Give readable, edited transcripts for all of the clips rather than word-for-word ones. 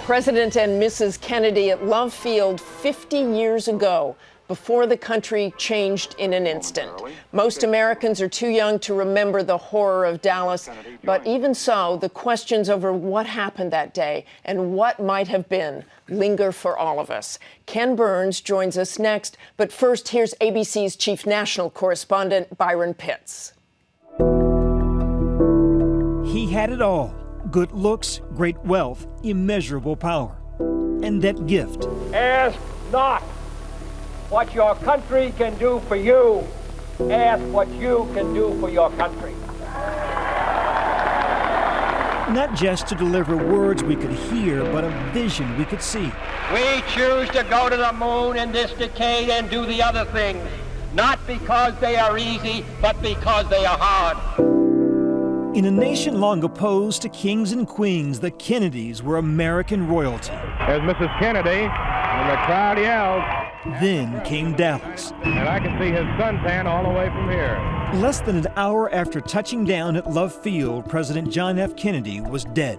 President and Mrs. Kennedy at Love Field 50 years ago, before the country changed in an instant. Most Americans are too young to remember the horror of Dallas, but even so, the questions over what happened that day and what might have been linger for all of us. Ken Burns joins us next, but first, here's ABC's chief national correspondent, Byron Pitts. He had it all: good looks, great wealth, immeasurable power. And that gift. Ask not what your country can do for you. Ask what you can do for your country. Not just to deliver words we could hear, but a vision we could see. We choose to go to the moon in this decade and do the other things, not because they are easy, but because they are hard. In a nation long opposed to kings and queens, the Kennedys were American royalty. There's Mrs. Kennedy, and the crowd yells. Then came Dallas. And I can see his suntan all the way from here. Less than an hour after touching down at Love Field, President John F. Kennedy was dead.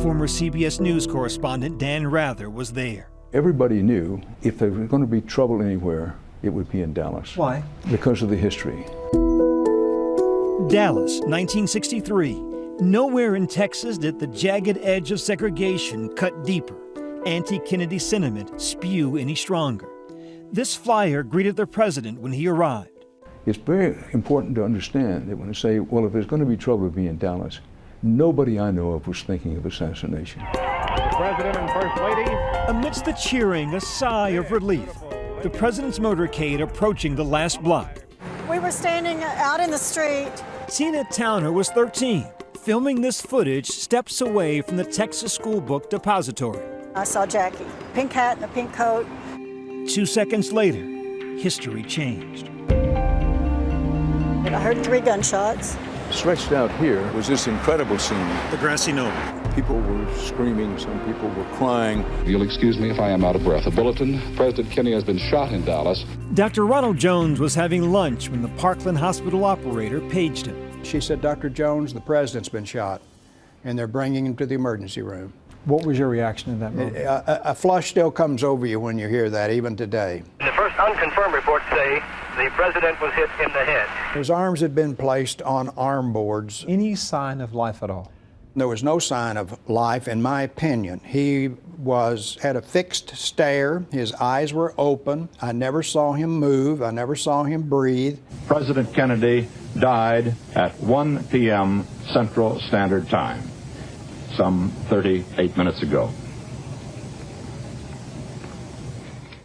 Former CBS News correspondent Dan Rather was there. Everybody knew if there was going to be trouble anywhere, it would be in Dallas. Why? Because of the history. Dallas, 1963. Nowhere in Texas did the jagged edge of segregation cut deeper, anti-Kennedy sentiment spew any stronger. This flyer greeted the president when he arrived. It's very important to understand that when they say, well, if there's going to be trouble, it'll be in Dallas, nobody I know of was thinking of assassination. The president and first lady. Amidst the cheering, a sigh of relief. The president's motorcade approaching the last block. We were standing out in the street. Tina Towner was 13, filming this footage steps away from the Texas School Book Depository. I saw Jackie, pink hat and a pink coat. 2 seconds later, history changed. And I heard 3 gunshots. Stretched out here was this incredible scene. The grassy knoll. People were screaming, some people were crying. You'll excuse me if I am out of breath. A bulletin: President Kennedy has been shot in Dallas. Dr. Ronald Jones was having lunch when the Parkland Hospital operator paged him. She said, Dr. Jones, the president's been shot, and they're bringing him to the emergency room. What was your reaction in that moment? A flush still comes over you when you hear that, even today. The first unconfirmed reports say the president was hit in the head. His arms had been placed on arm boards. Any sign of life at all? There was no sign of life, in my opinion. He had a fixed stare. His eyes were open. I never saw him move. I never saw him breathe. President Kennedy died at 1 p.m. Central Standard Time, some 38 minutes ago.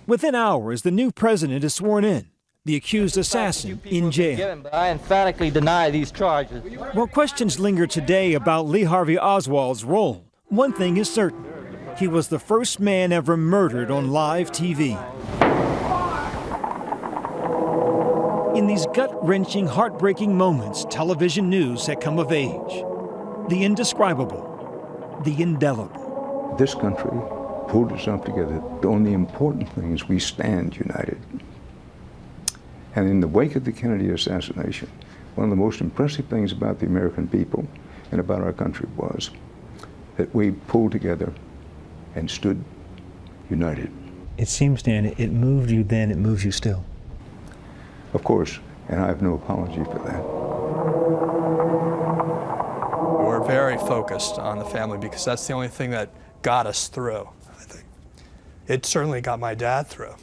Within hours, the new president is sworn in. The accused assassin in jail. I emphatically deny these charges. While questions linger today about Lee Harvey Oswald's role, one thing is certain: he was the first man ever murdered on live TV. In these gut-wrenching, heartbreaking moments, television news had come of age. The indescribable, the indelible. This country pulled itself together. On the important things, we stand united. And in the wake of the Kennedy assassination, one of the most impressive things about the American people and about our country was that we pulled together and stood united. It seems, Dan, it moved you then, it moves you still. Of course, and I have no apology for that. We're very focused on the family because that's the only thing that got us through, I think. It certainly got my dad through.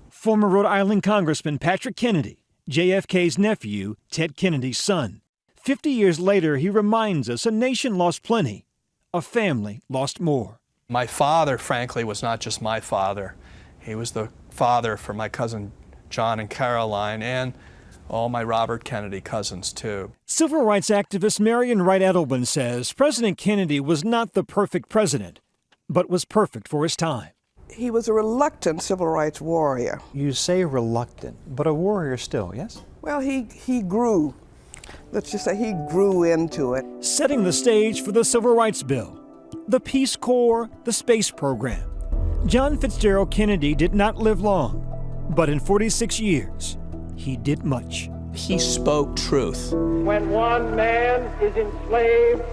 Former Rhode Island Congressman Patrick Kennedy, JFK's nephew, Ted Kennedy's son. 50 years later, he reminds us a nation lost plenty, a family lost more. My father, frankly, was not just my father. He was the father for my cousin John and Caroline and all my Robert Kennedy cousins, too. Civil rights activist Marion Wright Edelman says President Kennedy was not the perfect president, but was perfect for his time. He was a reluctant civil rights warrior. You say reluctant, but a warrior still, yes? Well, he grew. Let's just say he grew into it. Setting the stage for the Civil Rights Bill, the Peace Corps, the space program. John Fitzgerald Kennedy did not live long, but in 46 years, he did much. He spoke truth. When one man is enslaved,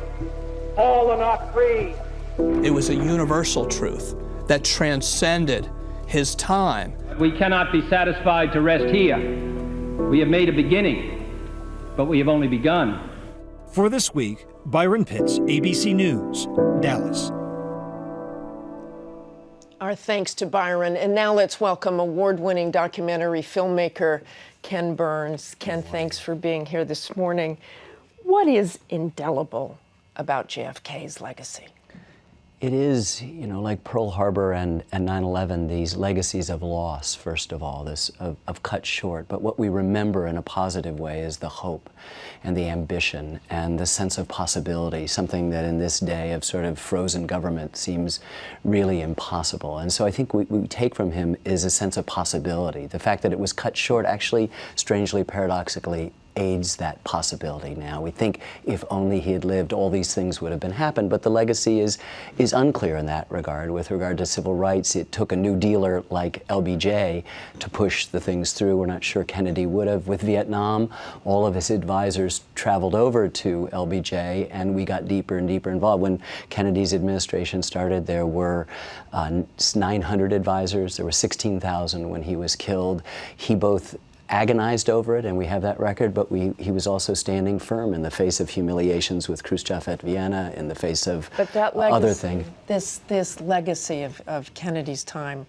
all are not free. It was a universal truth that transcended his time. We cannot be satisfied to rest here. We have made a beginning, but we have only begun. For this week, Byron Pitts, ABC News, Dallas. Our thanks to Byron. And now let's welcome award-winning documentary filmmaker Ken Burns. Ken, thanks for being here this morning. What is indelible about JFK's legacy? It is, you know, like Pearl Harbor and 9/11, these legacies of loss, first of all, this of cut short. But what we remember in a positive way is the hope and the ambition and the sense of possibility, something that in this day of sort of frozen government seems really impossible. And so I think what we take from him is a sense of possibility. The fact that it was cut short actually, strangely, paradoxically, aids that possibility now. We think if only he had lived, all these things would have been happened, but the legacy is unclear in that regard. With regard to civil rights, it took a new dealer like LBJ to push the things through. We're not sure Kennedy would have. With Vietnam, all of his advisors traveled over to LBJ, and we got deeper and deeper involved. When Kennedy's administration started, there were 900 advisors. There were 16,000 when he was killed. He both agonized over it, and we have that record, but he was also standing firm in the face of humiliations with Khrushchev at Vienna, in the face of other things. This legacy of Kennedy's time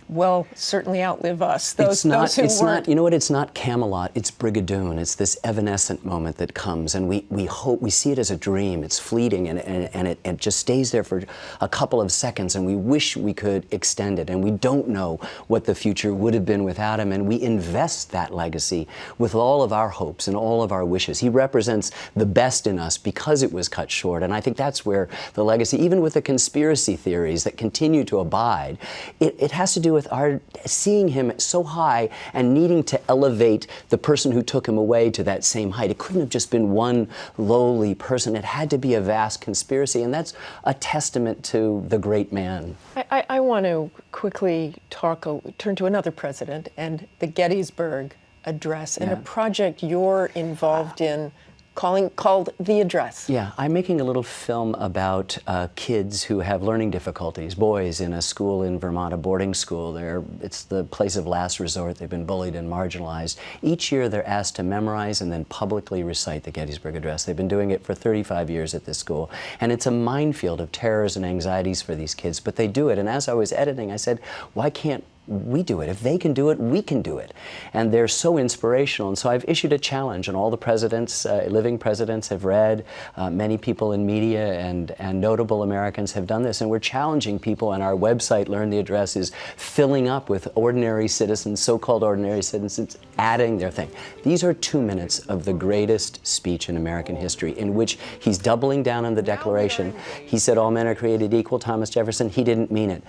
will certainly outlive us. Those who weren't. You know what? It's not Camelot. It's Brigadoon. It's this evanescent moment that comes, and we hope, we see it as a dream. It's fleeting, and it just stays there for a couple of seconds, and we wish we could extend it. And we don't know what the future would have been without him, and we invest that legacy with all of our hopes and all of our wishes. He represents the best in us because it was cut short, and I think that's where the legacy, even with the conspiracy theories that continue to abide, it has to do with our seeing him so high and needing to elevate the person who took him away to that same height. It couldn't have just been one lowly person. It had to be a vast conspiracy, and that's a testament to the great man. I want to quickly turn to another president and the Gettysburg Address, and a project you're involved in called The Address. Yeah, I'm making a little film about kids who have learning difficulties, boys in a school in Vermont, a boarding school. It's the place of last resort. They've been bullied and marginalized. Each year they're asked to memorize and then publicly recite the Gettysburg Address. They've been doing it for 35 years at this school. And it's a minefield of terrors and anxieties for these kids, but they do it. And as I was editing, I said, why can't we do it? If they can do it, we can do it. And they're so inspirational. And so I've issued a challenge, and all the presidents, living presidents have read, many people in media and notable Americans have done this. And we're challenging people, and our website, Learn the Address, is filling up with ordinary citizens, so-called ordinary citizens, adding their thing. These are 2 minutes of the greatest speech in American history, in which he's doubling down on the Declaration. He said all men are created equal, Thomas Jefferson. He didn't mean it.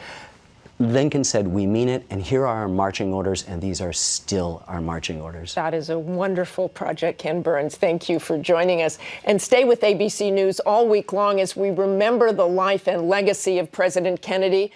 Lincoln said, we mean it, and here are our marching orders, and these are still our marching orders. That is a wonderful project, Ken Burns. Thank you for joining us. And stay with ABC News all week long as we remember the life and legacy of President Kennedy.